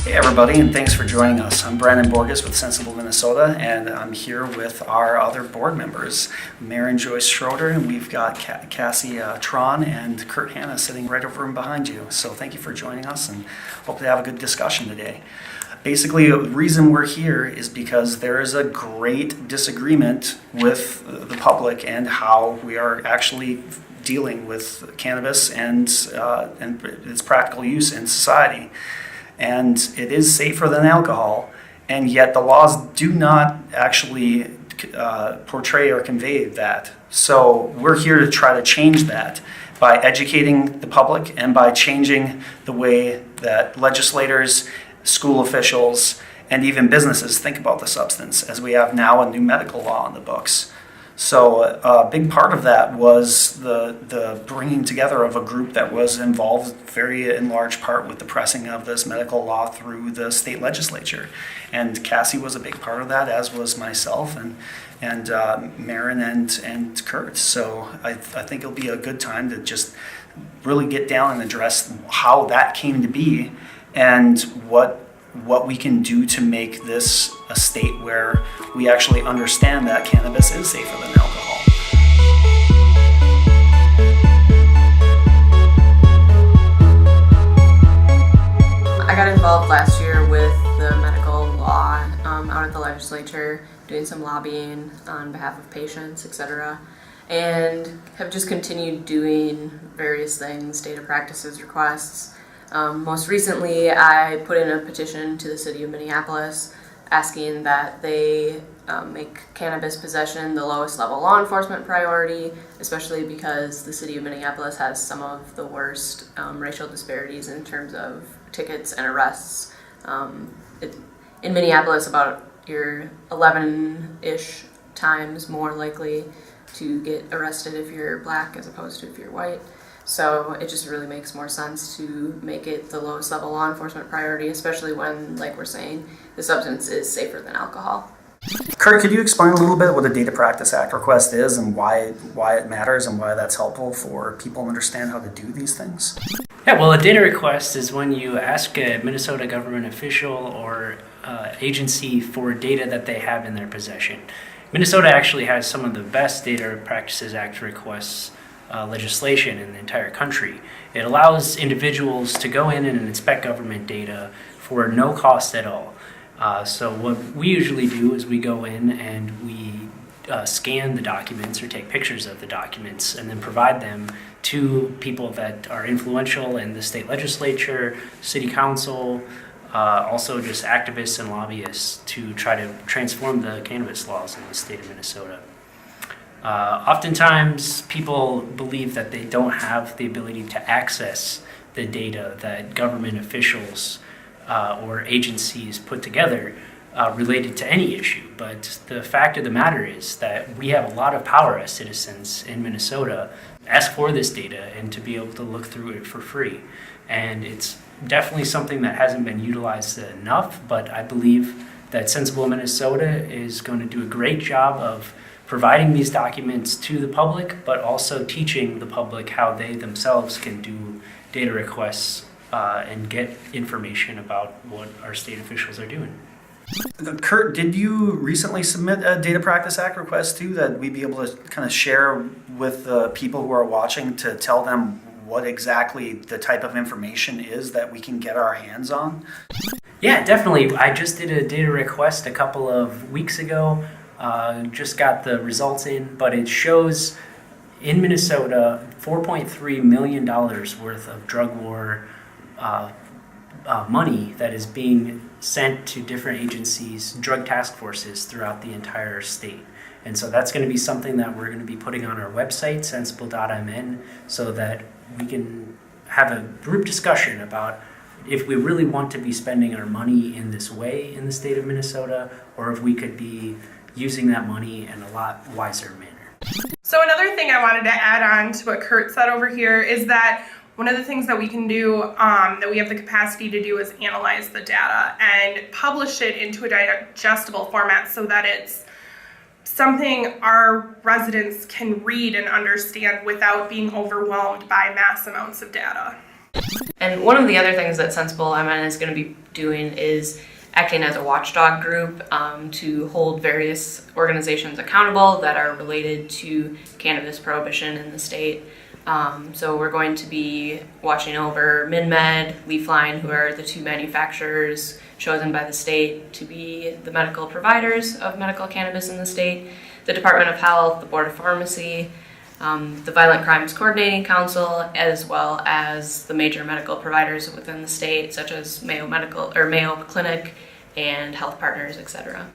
Hey everybody, and thanks for joining us. I'm Brandon Borges with Sensible Minnesota, and I'm here with our other board members, Mayor and Joyce Schroeder, and we've got Cassie Tron and Kurt Hanna sitting right over and behind you. So thank you for joining us, and hope to have a good discussion today. Basically, the reason we're here is because there is a great disagreement with the public and how we are actually dealing with cannabis and its practical use in society. And it is safer than alcohol, and yet the laws do not actually portray or convey that. So we're here to try to change that by educating the public and by changing the way that legislators, school officials, and even businesses think about the substance, as we have now a new medical law on the books. So a big part of that was the bringing together of a group that was involved very in large part with the pressing of this medical law through the state legislature. And Cassie was a big part of that, as was myself and Marin and Kurt. So I think it'll be a good time to just really get down and address how that came to be and what we can do to make this a state where we actually understand that cannabis is safer than alcohol. I got involved last year with the medical law out at the legislature, doing some lobbying on behalf of patients, etc., and have just continued doing various things, data practices requests. Most recently, I put in a petition to the city of Minneapolis asking that they make cannabis possession the lowest level law enforcement priority, especially because the city of Minneapolis has some of the worst racial disparities in terms of tickets and arrests. In Minneapolis, you're 11-ish times more likely to get arrested if you're black as opposed to if you're white. So it just really makes more sense to make it the lowest level law enforcement priority, especially when, like we're saying, the substance is safer than alcohol. Kurt, could you explain a little bit what a Data Practice Act request is and why it matters and why that's helpful for people to understand how to do these things? Yeah, well, a data request is when you ask a Minnesota government official or agency for data that they have in their possession. Minnesota actually has some of the best Data Practices Act requests legislation in the entire country. It allows individuals to go in and inspect government data for no cost at all. So what we usually do is we go in and we scan the documents or take pictures of the documents and then provide them to people that are influential in the state legislature, city council, also just activists and lobbyists to try to transform the cannabis laws in the state of Minnesota. Oftentimes, people believe that they don't have the ability to access the data that government officials or agencies put together related to any issue. But the fact of the matter is that we have a lot of power as citizens in Minnesota to ask for this data and to be able to look through it for free. And it's definitely something that hasn't been utilized enough, but I believe that Sensible Minnesota is going to do a great job of providing these documents to the public, but also teaching the public how they themselves can do data requests and get information about what our state officials are doing. Kurt, did you recently submit a Data Practice Act request too that we'd be able to kind of share with the people who are watching to tell them what exactly the type of information is that we can get our hands on? Yeah, definitely. I just did a data request a couple of weeks ago. Just got the results in, but it shows in Minnesota $4.3 million worth of drug war money that is being sent to different agencies, drug task forces throughout the entire state. And so that's going to be something that we're going to be putting on our website, sensible.mn, so that we can have a group discussion about if we really want to be spending our money in this way in the state of Minnesota, or if we could be using that money in a lot wiser manner. So another thing I wanted to add on to what Kurt said over here is that one of the things that we can do, that we have the capacity to do, is analyze the data and publish it into a digestible format so that it's something our residents can read and understand without being overwhelmed by mass amounts of data. And one of the other things that Sensible MN is going to be doing is acting as a watchdog group to hold various organizations accountable that are related to cannabis prohibition in the state. So we're going to be watching over MinMed, LeafLine, who are the two manufacturers chosen by the state to be the medical providers of medical cannabis in the state, the Department of Health, the Board of Pharmacy, the Violent Crimes Coordinating Council, as well as the major medical providers within the state, such as Mayo Clinic and Health Partners, etc.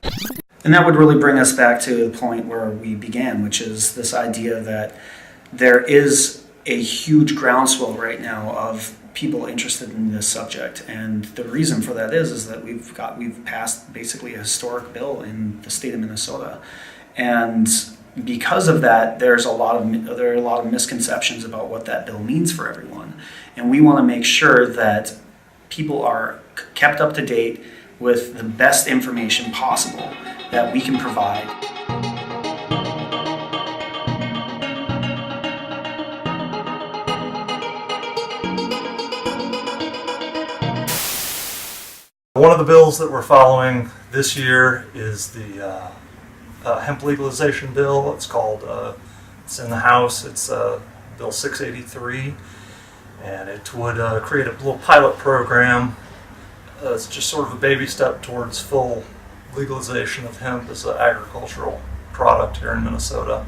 And that would really bring us back to the point where we began, which is this idea that there is a huge groundswell right now of people interested in this subject, and the reason for that is that we've passed basically a historic bill in the state of Minnesota, and because of that, there are a lot of misconceptions about what that bill means for everyone, and we want to make sure that people are kept up to date with the best information possible that we can provide. One of the bills that we're following this year is the hemp legalization bill. It's called, it's in the House, it's Bill 683, and it would create a little pilot program. It's just sort of a baby step towards full legalization of hemp as an agricultural product here in Minnesota.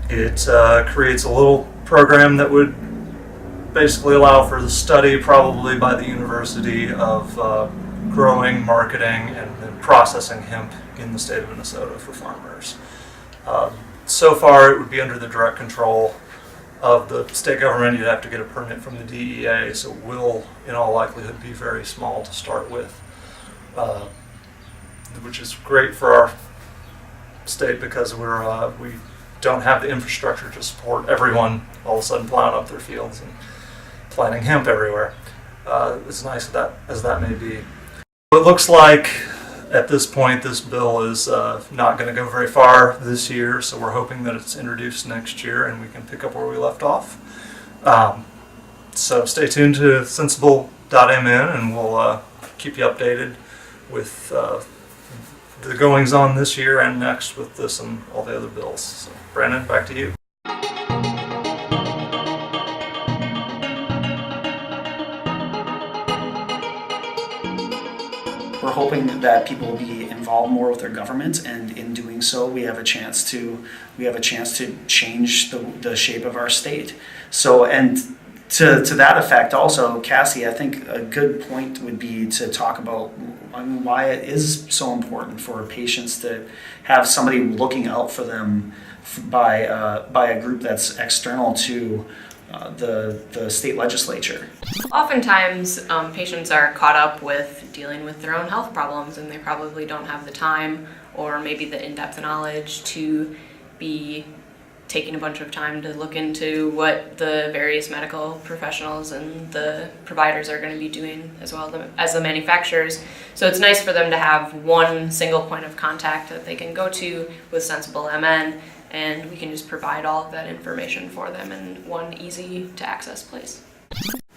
It creates a little program that would basically allow for the study, probably by the university, of growing, marketing, and then processing hemp in the state of Minnesota for farmers. So far, it would be under the direct control of the state government. You'd have to get a permit from the DEA, so it will, in all likelihood, be very small to start with, which is great for our state because we don't have the infrastructure to support everyone all of a sudden plowing up their fields and planting hemp everywhere. As nice as that may be. It looks like at this point this bill is not going to go very far this year, so we're hoping that it's introduced next year and we can pick up where we left off. So stay tuned to sensible.mn and we'll keep you updated with the goings on this year and next with this and all the other bills. So, Brandon, back to you. We're hoping that people will be involved more with their government, and in doing so, we have a chance to change the shape of our state. So, and to that effect, also, Cassie, I think a good point would be to talk about why it is so important for patients to have somebody looking out for them by a group that's external to the state legislature. Oftentimes, patients are caught up with dealing with their own health problems, and they probably don't have the time or maybe the in-depth knowledge to be taking a bunch of time to look into what the various medical professionals and the providers are going to be doing, as well as the manufacturers. So it's nice for them to have one single point of contact that they can go to with Sensible MN, and we can just provide all of that information for them in one easy to access place.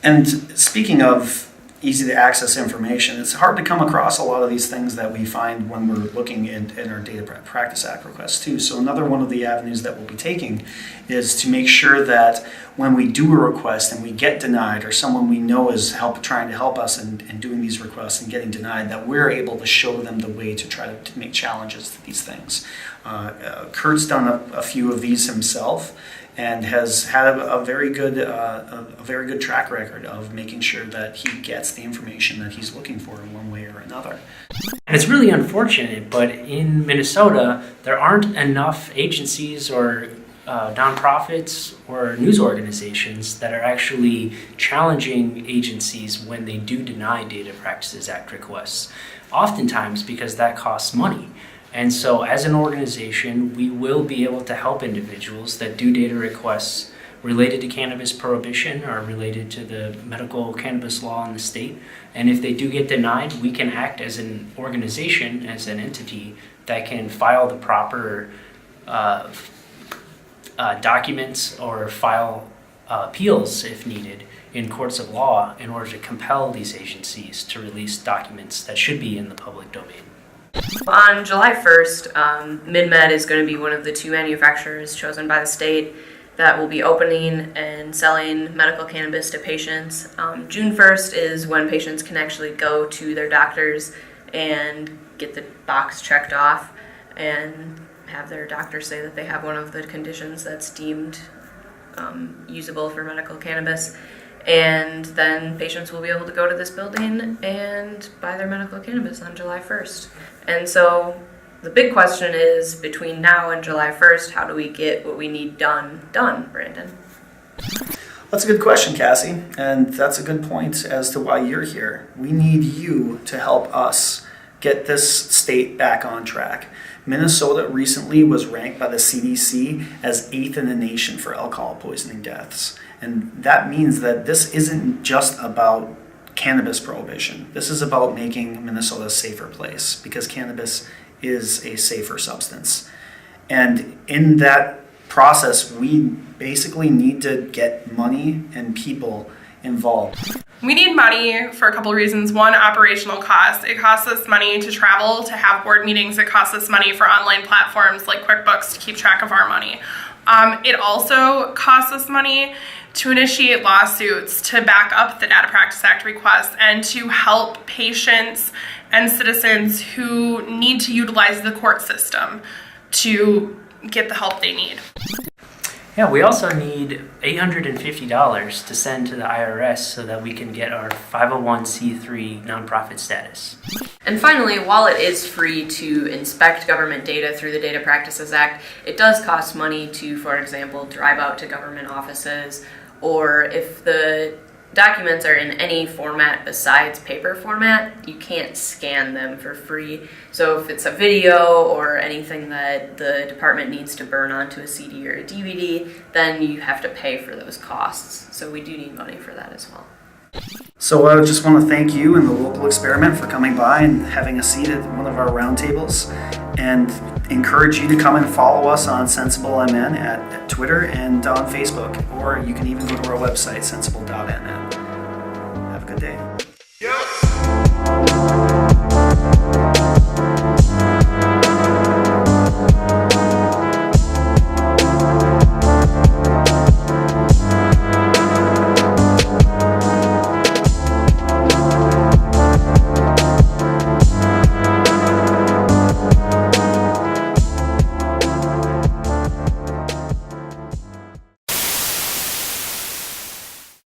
And speaking of easy to access information, it's hard to come across a lot of these things that we find when we're looking in our Data Practice Act requests too. So another one of the avenues that we'll be taking is to make sure that when we do a request and we get denied, or someone we know is trying to help us in doing these requests and getting denied, that we're able to show them the way to try to make challenges to these things. Kurt's done a few of these himself, and has had a very good track record of making sure that he gets the information that he's looking for in one way or another. And it's really unfortunate, but in Minnesota, there aren't enough agencies or nonprofits or news organizations that are actually challenging agencies when they do deny Data Practices Act requests, oftentimes because that costs money. And so as an organization, we will be able to help individuals that do data requests related to cannabis prohibition or related to the medical cannabis law in the state. And if they do get denied, we can act as an organization, as an entity that can file the proper documents or file appeals if needed in courts of law in order to compel these agencies to release documents that should be in the public domain. On July 1st, MidMed is going to be one of the 2 manufacturers chosen by the state that will be opening and selling medical cannabis to patients. June 1st is when patients can actually go to their doctors and get the box checked off and have their doctor say that they have one of the conditions that's deemed usable for medical cannabis. And then patients will be able to go to this building and buy their medical cannabis on July 1st. And so the big question is, between now and July 1st, how do we get what we need done, Brandon? That's a good question, Cassie, and that's a good point as to why you're here. We need you to help us get this state back on track. Minnesota recently was ranked by the CDC as 8th in the nation for alcohol poisoning deaths. And that means that this isn't just about cannabis prohibition. This is about making Minnesota a safer place, because cannabis is a safer substance. And in that process, we basically need to get money and people involved. We need money for a couple of reasons. One, operational costs. It costs us money to travel, to have board meetings. It costs us money for online platforms like QuickBooks to keep track of our money. It also costs us money to initiate lawsuits, to back up the Data Practice Act request, and to help patients and citizens who need to utilize the court system to get the help they need. Yeah, we also need $850 to send to the IRS so that we can get our 501c3 nonprofit status. And finally, while it is free to inspect government data through the Data Practices Act, it does cost money to, for example, drive out to government offices, or if the documents are in any format besides paper format, you can't scan them for free. So if it's a video or anything that the department needs to burn onto a CD or a DVD, then you have to pay for those costs. So we do need money for that as well. So I just want to thank you and the local experiment for coming by and having a seat at one of our roundtables, and encourage you to come and follow us on SensibleMN at Twitter and on Facebook, or you can even go to our website, sensible.nn. Have a good day.